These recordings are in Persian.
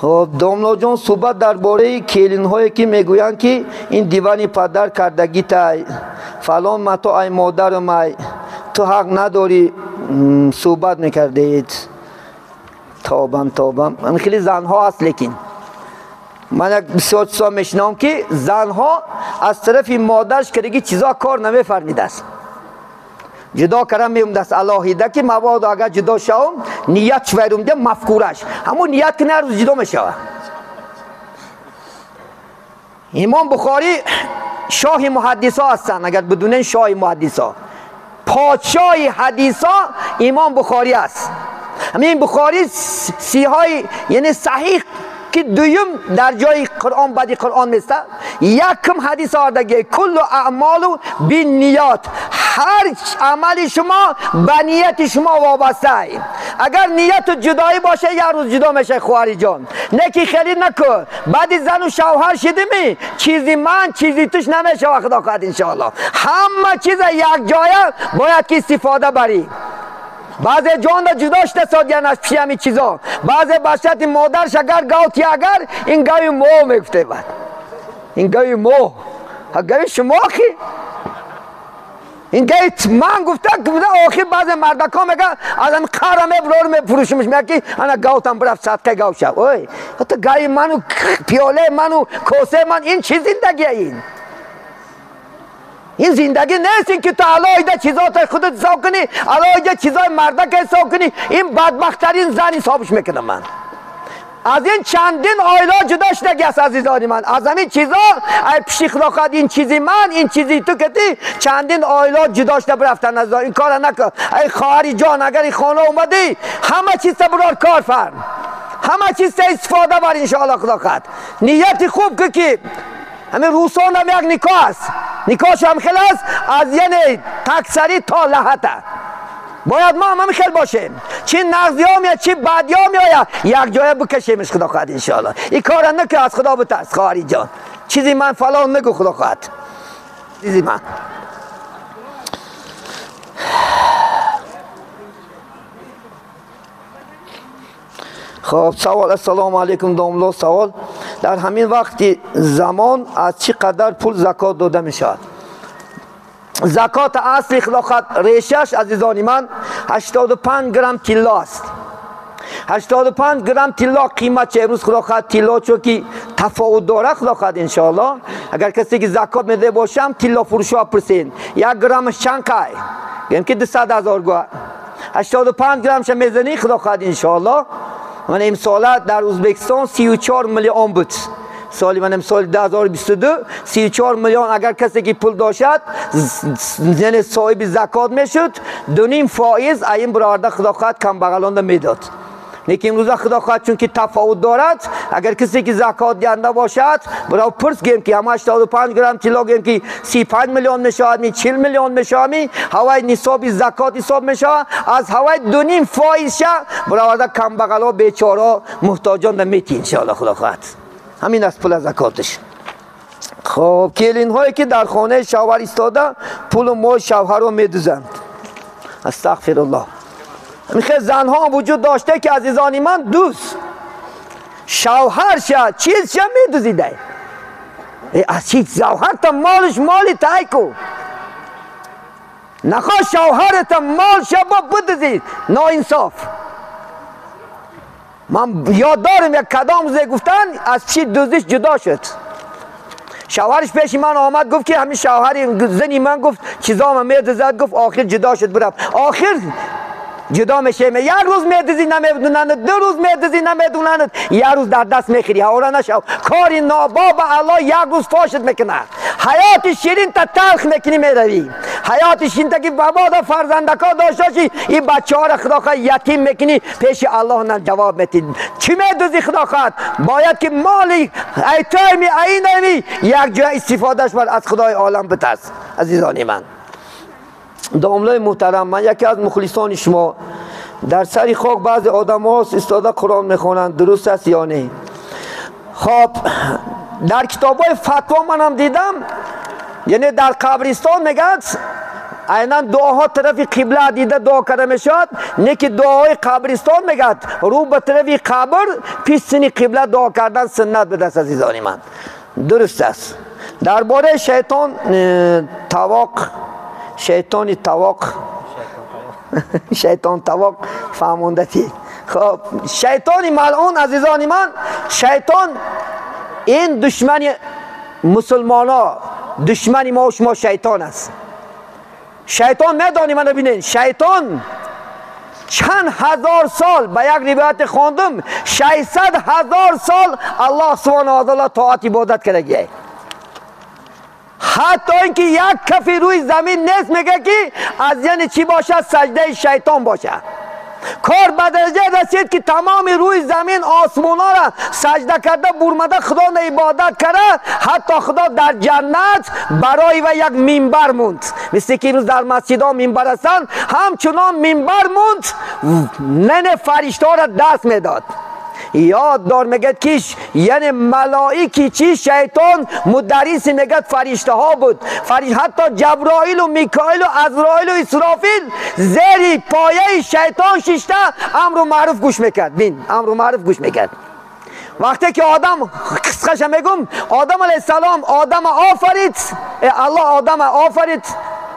خب داملا جان صحبت درباره کلین هایی که میگویند که این دیوانی پدر کردگی تای فلان متا ای مادر مای تو حق نداری صحبت میکردید. توبم من خیلی زنها هست، لیکن من یک بسیار چیزا میشنام که زنها از طرف مادرش کردگی چیزا کار نمیفرمیده است، جدا کردن میومده است الهیده که مبادا اگر جدا شوم نیت شویرم ده مفکورش همون نیت که نه روز جدا میشوه. امام بخاری شاه محدثا هستن، اگر بدونین شاه محدثا پادشاه حدیثا امام بخاری است. همین بخاری سیهای یعنی صحیح که دویم در جای قرآن بعدی قرآن میسته یکم حدیث آردگی کل اعمال بالنیات، هر عمل شما به نیت شما وابسته ای. اگر نیت جدایی باشه یه روز جدا میشه خواهری جان، نه که خیلی نکن بعد زن و شوهر شدیمی چیزی من چیزی توش نمیشه وقت آخد انشاءالله. همه چیز یک جایه باید که استفاده بری. بعضی جان دا جدا شده سادیانش پیش همی چیزا، بعضی باشد مادرش اگر گوتی اگر این گوی موه میگفته بعد این گوی موه گوی شما خی این گوی من گفته آخی بعضی مردکا میگه از هم قرمه برور میپروشمش میگه که انا گوتم برفت صدقه گو شو. اوی حتی گوی منو پیاله منو کوسه من این چی زندگی این زندگی نیست که تو علایده چیزات خودت حساب کنی، علایده چیزای مردک حساب کنی. این بدبخترین زن حسابش میکنم من. از این چندین آیلا جدا شدگی است عزیزانی من. از همین چیزا ای پیشی خدا خواهد این چیزی من این چیزی تو کتی چندین آیلا جدا شده برفتن از این کار نکن. ای خواهری جان اگر این خانه اومدی همه چیز برار کار فرم، همه چیز استفاده بر انشاءالله خدا خواهد. نیت خوب که همین روسان هم یک نکاح است، نکاحش هم خیلی است از یعنی تکسری تا لحته باید ما هم خیلی باشیم، چی نغزی ها میاد چی بدی ها میاد یک جایه بکشیمش خدا خواهد انشاءالله. این کار نکه از خدا بترس خواهری جان، چیزی من فلان نگو خدا خواهد چیزی من. خب سوال السلام علیکم داملا، سوال در همین وقت زمان از چی قدر پول زکات داده می شود؟ زکات اصلی خلاقت ریشش عزیزانی من 85 گرم طلا است. 85 گرم طلا قیمت چه امروز خلاقت طلا چوکی تفاوت داره خلاقت انشاءالله. اگر کسی که زکات میده باشم طلا فروشا پرسین 1 گرمش چند که یعنی که 200,000 گوه 85 گرمش میزنی خلاقت انشاءالله. من امسال در ازبکستان 34 میلیون بود. سالی من امسال 2022 34 میلیون اگر کسی که پول داشت یعنی صاحب زکات میشد 2.5 فایز این برآورده خدا خواهد کم بغلانده میداد. لیکن امروز خدا خواهد چون که تفاوت دارد اگر کسی که زکات دهنده باشد برای پرس گیم که همه 85 گرم طلا گیم که 35 میلیون میشود 40 میلیون میشود هوای نصاب زکات حساب میشود از هوای 2.5 فایز شه برآورده کم بغلا بیچاره محتاجان میتی انشاءالله خدا خواهد. همین است پول زکاتش. خب کلین هایی که در خانه شوهر ایستاده پول و مال شوهر رو میدوزند. استغفر الله. میخواد زنها وجود داشته که عزیزانی من دوست شوهر شد چیز شد میدوزیده از چیز شوهر تا مالش مالی تایی کو نخواه شوهر تا مال شد با بدوزید نا انصاف. من یاد دارم یک کدام روزه گفتن از چی دوزیش جدا شد. شوهرش پیش من آمد گفت که همین شوهری زنی من گفت چیزا من میدوزد گفت آخر جدا شد برفت. آخر جدا میشه یک روز میدوزی نمیدونند 2 روز میدوزی نمیدونند یک روز در دست میخیری هورا نشو کاری ناباب الله یک روز فاشت میکنه. حیات شیرین تا تلخ میکنی میروی حیات شیرین تا که بابا فرزندکا داشتاشی این بچه ها را خدا خواهد یتیم میکنی پیش الله نه جواب میتید. چی میدوزی خدا خواهد باید که مالی ایتایمی اینمی یک جای استفادهش بر از خدای عالم بترس. عزیزانی من داملای محترم من یکی از مخلصان شما در سری خاک بعضی آدم هاست استاده قرآن میخونند درست است یا نه؟ خب در کتاب های فتوا من هم دیدم یعنی در قبرستان میگد اینا دعاها طرف قبله دیده دعا کرده میشد، نه که دعای قبرستان میگد رو به طرف قبر پیش سنی قبله دعا کردن سنت به دست عزیزانی من. درست است. درباره شیطان تواق فهموندتی. خب شیطان ملعون عزیزان من، شیطان این دشمن مسلمان ها، دشمن ما و شما شیطان است. شیطان میدانی من ببینین، شیطان چند هزار سال به یک روایت خواندم 600,000 سال الله سبحانه و تعالی طاعت عبادت کرده. حتی اینکه یک کفی روی زمین نیست میگه که از یعنی چی باشه؟ سجده شیطان باشه. کار به درجه رسید که تمام روی زمین آسمان ها را سجده کرده برمده خدا را عبادت کرده. حتی خدا در جنت برای و یک منبر موند، مثل که امروز در مسجد ها منبر هستند، همچنان منبر موند، نن فرشته ها را دست میداد. یاد دار میگد که یعنی ملائکی چی شیطان مدرس میگد فرشته ها بود. حتی جبرائیل و میکائیل و عزرائیل و اسرافیل زیر پایه شیطان ششته امر معروف گوش میکرد. بین امر معروف گوش میکرد. وقتی که آدم قصهش میگم، آدم علیه السلام آدم آفرید، الله آدم آفرید،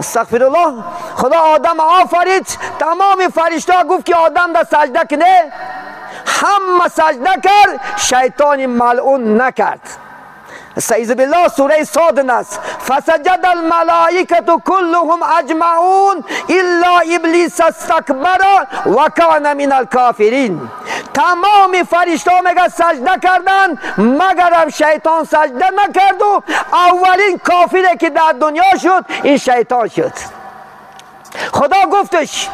استغفر الله، خدا آدم آفرید، تمام فرشته ها گفت که آدم دا سجده کنه، همه سجده کرد، شیطان ملعون نکرد. استعیذ بالله سوره صاد است. فسجد الملائکه كلهم اجمعون الا ابلیس استکبر و کان من الکافرین. تمام فرشته‌ها میگه سجده کردن مگرم شیطان سجده نکرد و اولین کافری که در دنیا شد این شیطان شد. خدا گفتش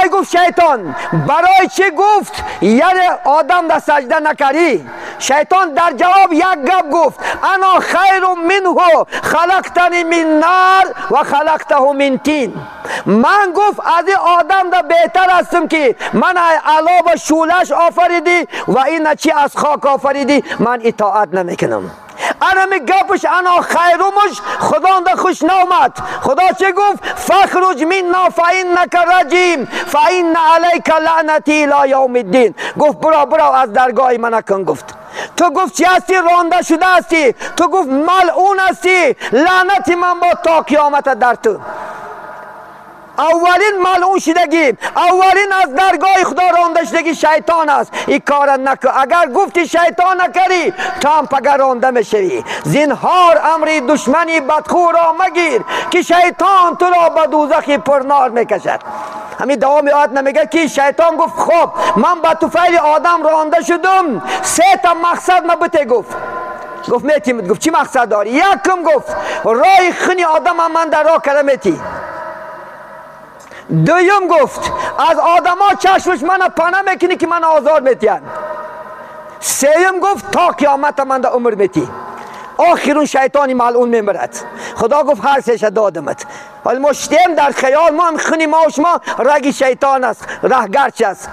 ای گفت شیطان برای چه گفت یعنی آدم در سجده نکردی؟ شیطان در جواب یک گپ گفت انا خیر منه خلقتنی من نار و خلقته من طین. من گفت از این آدم در بهتر هستم که من علاوه شولش آفریدی و این چی از خاک آفریدی، من اطاعت نمیکنم. انا می گفش انا خیرمش، خدا اونده خوش نامد. خدا چه گفت؟ فخرج منا فإنک رجیم فإن علیک لعنتی الی یوم الدین. گفت برو از درگاه من نکن. گفت تو گفت چی هستی؟ رانده شده هستی. تو گفت ملعون هستی، لعنت من با تا قیامت در تو. اولین ملعون شدگی، اولین از درگاه خدا رانده شدگی شیطان است. این کار نکن. اگر گفتی شیطان نکری تو هم پگر رانده میشوی. زنهار امر دشمنی بدخو را مگیر که شیطان تو را به دوزخ پرنار میکشد. همین دوام آیت نمیگه که شیطان گفت خب من به طفیل آدم رانده شدم، 3 تا مقصد ما بته. گفت میتیم. گفت چی مقصد داری؟ یکم گفت رای خنی آدم من در راه کرده میتی. دویم گفت از آدم ها چشمش من پناه میکنی که من آزار میتین. سیم گفت تا قیامت من در عمر میتی. آخرون شیطانی ملعون میمرد. خدا گفت هر سهش دادمت. حال ما شتیم در خیال ما هم خونی ما و شما رگی شیطان است، رهگرچ است.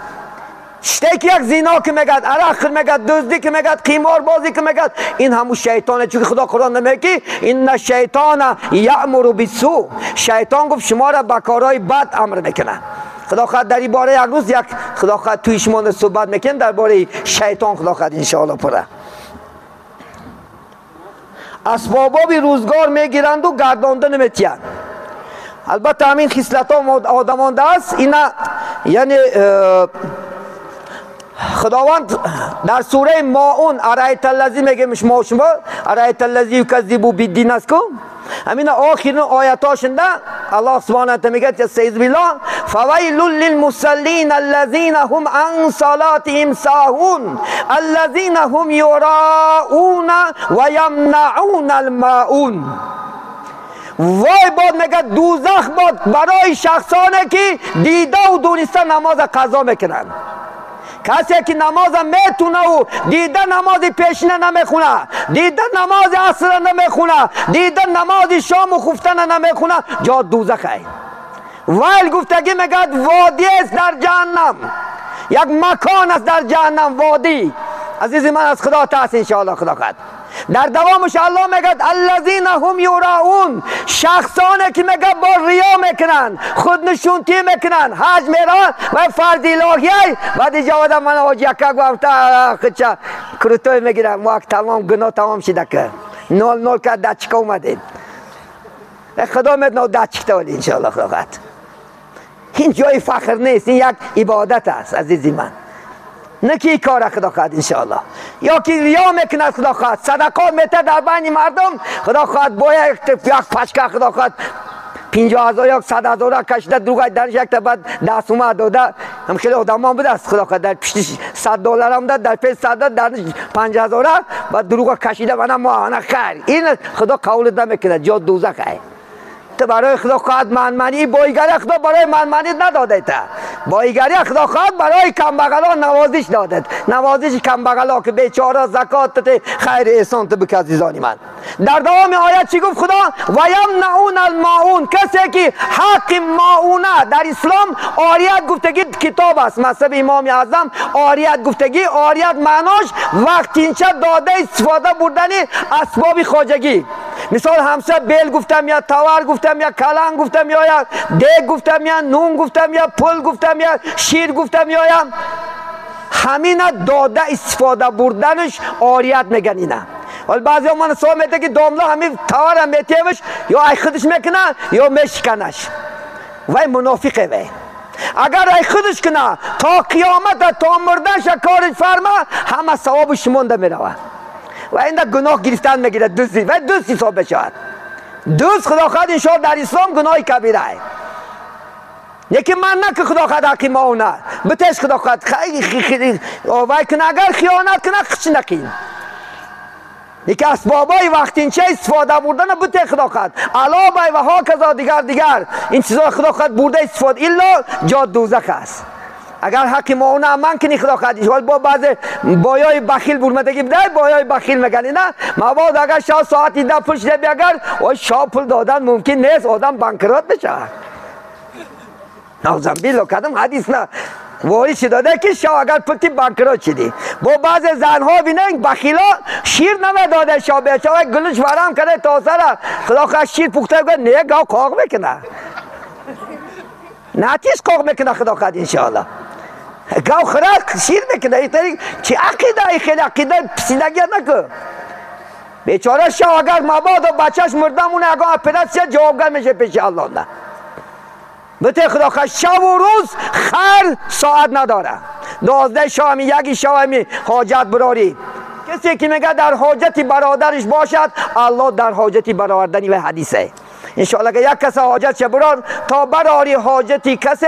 شته که یک زنا که میگد، عرق میگد، دزدی که میگد، قیمار بازی که میگد، این همون شیطانه. چون خدا قرآن نمیگه این شیطان یأمر بالسوء. شیطان گفت شما را به کارهای بد امر میکنه. خدا خواهد در این باره یک روز یک خدا خواهد توی شما صحبت میکنه در باره شیطان. خدا خواهد انشاءالله پره. اسبابی روزگار میگیرند و گردانده نمیتین. البته همین خصلت ها آدمان است. اینا یعنی خداوند در سوره ماعون ارایت الذی میگه شما ارایت الذی یکذب بالدین است. همین آخرین آیاتاشنده الله سبحانه و تعالی میگه استعیذ بالله فویل للمصلین الذین هم عن صلاتهم ساهون الذین هم یراؤون و یمنعون الماعون. وای باد میگه دوزخ باد برای شخصانی که دیده و دونسته نماز قضا میکنن. کسی که نماز میتونه و دیده نماز پیشینه نمیخونه، دیده نماز عصر نمیخونه، دیده نماز شام و خفتن نمیخونه، جا دوزخه. ویل گفتگی میگد وادی است در جهنم، یک مکان است در جهنم، وادی. عزیزی من از خدا ترس انشاءالله. خدا خواهد در دوامش الله میگه الذین هم یراؤون، شخصانی که میگه با ریا میکنن، خودنشونتی میکنن، حج میرن و فرض الهی بعد جواد من حاج یکا گفته خچا کروتوی میگیرم وقت تمام گناه تمام شده که 0-0 که دچکا اومده خدا میدونه دچکتا ولی انشاءالله خدا. این جای فخر نیست، این یک عبادت است عزیزی من. نه که کار خدا خواهد انشاءالله، یا که ریا میکند خدا خواهد، صدقات میته در بین مردم خدا خواهد، باید یک پشکه خدا خواهد 50,000 یا 100,000 کشیده دروغ درش یک تا بعد دست اومد داده هم خیلی آدم هم بوده است خدا خواهد، در پیشش $100 هم داد، در پیش 100 داد، در 50,000 بعد دروغ کشیده و نه خیر. این خدا قول نمیکنه، جا دوزخ است. تو برای خدا خواهد منمانی، بایگری خدا برای منمانی نداده تا، بایگری خدا خواهد برای کمبغلا نوازش داده، نوازش کمبغلا که بیچاره زکات خیر احسان تو بک عزیزانی من. در دوام آیت چی گفت خدا؟ و یمنعون الماعون، کسی که حق ماعونه در اسلام عاریت گفتگی کتاب است، مذهب امام اعظم عاریت گفتگی، عاریت معناش وقتینچه داده استفاده بردن اسباب خواجگی، مثال همسه بیل گفتم یا تاور گفتم یا کلنگ گفتم یا دیگ گفتم یا نون گفتم یا پل گفتم یا شیر گفتم یا همین داده استفاده بردنش عاریت میگن اینا. ولی بعضی ها من سوال میده که داملا همین تاور هم میتیمش یا ای خودش میکنه یا میشکنش، وای منافقه وای. اگر ای خودش کنه تا قیامت تا مردنش کارش فرما همه ثوابش مونده میروه و این گناه گرفتن میگیره دوستی و دوستی حساب بشود. دوست خدا خواهد انشاءالله در اسلام گناه کبیره است. یکی من نه که خدا خواهد حقی ماونه بتش خدا خواهد خیلی وای کنه اگر خیانت کنه خش نکین. یکی اسبابای وقتینچه استفاده بردن بته خدا خواهد علاوه و ها کذا دیگر این چیزا خدا خواهد برده استفاده الا جا دوزخ است. اگر حق ماونه من کنی خدا خواهد ولی با بعض بایای بخیل برمدگی بده، بایای بخیل میگن نه مواد اگر شاه ساعتی ده پوش ده بیاگر و شاه پول دادن ممکن نیست، آدم بانکرات بشه. نازم بیلو کدام حدیث نه واری چی داده که شاه اگر پتی بانکرات شدی. با بعض زنها بینن بخیلا شیر نمیداده شاه بیچاره گلوش ورم کرده تا سر خدا خواهد شیر پخته بگه نه گاو کاغ میکنه، نه تیز کاغ میکنه خدا خواهد انشاءالله. گاو خرک شیر میکنه. این طریق چی عقیده ای خیلی عقیده پسیدگی نکن. بیچاره شاه اگر مبادا بچهش مردمونه اگر پدرش جوابگر میشه پیش الله نه. بته خدا خواهد شب و روز خیر ساعت نداره. 12 شامی یکی شامی حاجت براری. کسی که میگه در حاجتی برادرش باشد الله در حاجتی برادرنی و حدیثه. انشاءالله که یک کس حاجت چه برار تا براری حاجتی کسی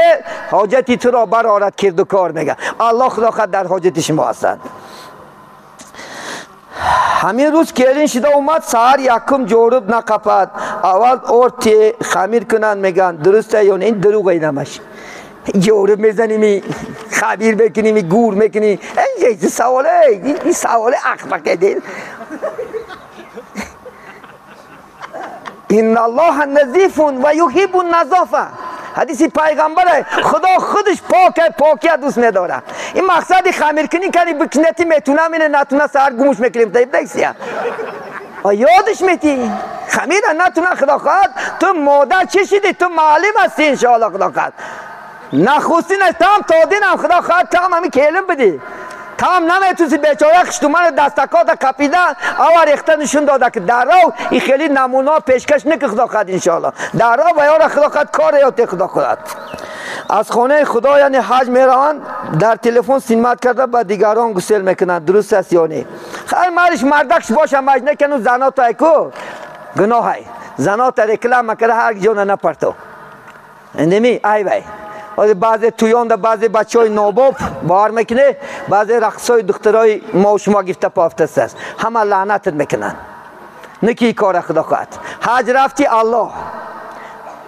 حاجتی تو را برارد کرد و کار میگه الله خدا خود در حاجت شما هستند. همین روز کلین شده اومد سهر یکم جورب نقفد اول ارتی خمیر کنن میگن درسته یا نه؟ این دروغ اینمش جورب میزنیمی خبیر بکنیمی گور میکنی این سواله این سواله اخمقه دل. ان الله نظیف و یحب النظافه، حدیث پیغمبره. خدا خودش پاکیت دوست نداره. این مقصد خمیر کنی کنی بکنتی میتونه مینه نتونه سر گموش میکنیم تایب دیکسیا یادش میتی خمیر نتونه خدا خواهد تو مادر چی شدی تو معلم هستی انشاءالله خدا خواهد نخوستین تام تادین خدا خواهد تام همی کلم بدی تام نمیتونی بیچاره خشتومن دستکات کپیده او ریخته نشون داده که در رو این خیلی نمونه پیشکش نکه خدا خواهد انشاءالله در رو و یار خدا خواهد کار یاد خدا خواهد. از خانه خدا یعنی حج میروند در تلفن سینمات کرده با دیگران گسل میکنن درست است یا نه؟ خیر مرش مردکش باشه مج نکنو زنات ایکو گناه های زنات رکلام مکره هر جون نپرتو اندمی ای وای و بعضی تویان در بعضی بچه های ناباب بار میکنه بعضی رقصای دخترای ما و شما گفته پافتست است همه لعنتت میکنن نکی کار خدا خواهد. حج رفتی الله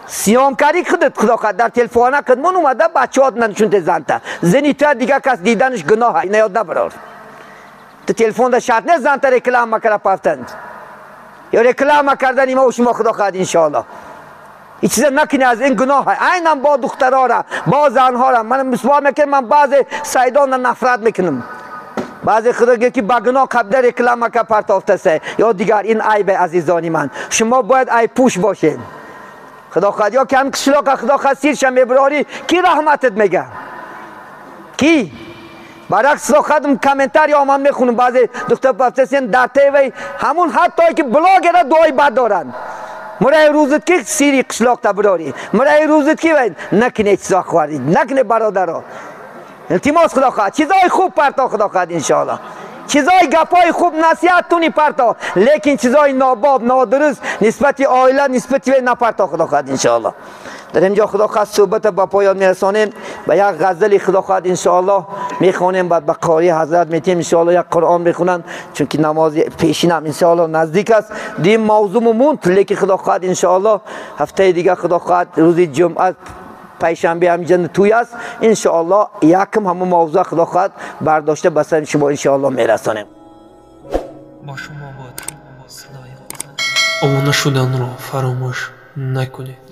سیام کاری خدا خواهد در تلفونه کد من اومده بچه هات ننشونت زنته زنی تا دیگه کس دیدنش گناه های نیاد نبرار تو تلفون در شرط نه زنته رکلام مکره پافتند یا رکلام کردن ما و شما خدا خواهد انشاءالله این چیزا نکنی از این گناه های. اینم با دخترها را با زنها را من مسوار میکنم من بعض سیدان را نفرت میکنم بعضی خدا که با گناه قبل رکلام که پرتافته سه یا دیگر این عیب عزیزانی من شما باید عیب پوش باشین خدا خواهد یا کم کشلاک خدا خواهد سیر شنبه براری کی رحمتت میگه کی برعکس خدا خواهد کامنتار یا من میخونم بعضی دکتر پرفتسین درته وی همون حتی که بلاگ را دعای بد دارن مرای روزت که سیری کشلاک تا براری مرای روزت که وی نکنه چیزا خوارید نکنه برادرها التماس خدا خواهد چیزای خوب پرتا خدا خواهد انشاءالله چیزای گپای خوب نصیحت تونی پرتا لیکن چیزای ناباب نادرست نسبت عائله نسبت وی نپرتا خدا خواهد انشاءالله در اینجا خدا خواهد صحبت با پایان میرسانیم به یک غزل خدا خواهد انشاءالله میخوانیم بعد به قاری حضرت میتیم انشاءالله یک قرآن بخونن چون که نماز پیشین هم انشاءالله نزدیک است دیم موضوع موند لیکن خدا خواهد انشاءالله هفته دیگه خدا خواهد روز جمعه پیشنبه همینجا توی است انشاءالله یکم همون موضوع خدا خواهد برداشته به سر شما انشاءالله میرسانیم با شما باد صدای آمانه شدن رو فراموش نکنید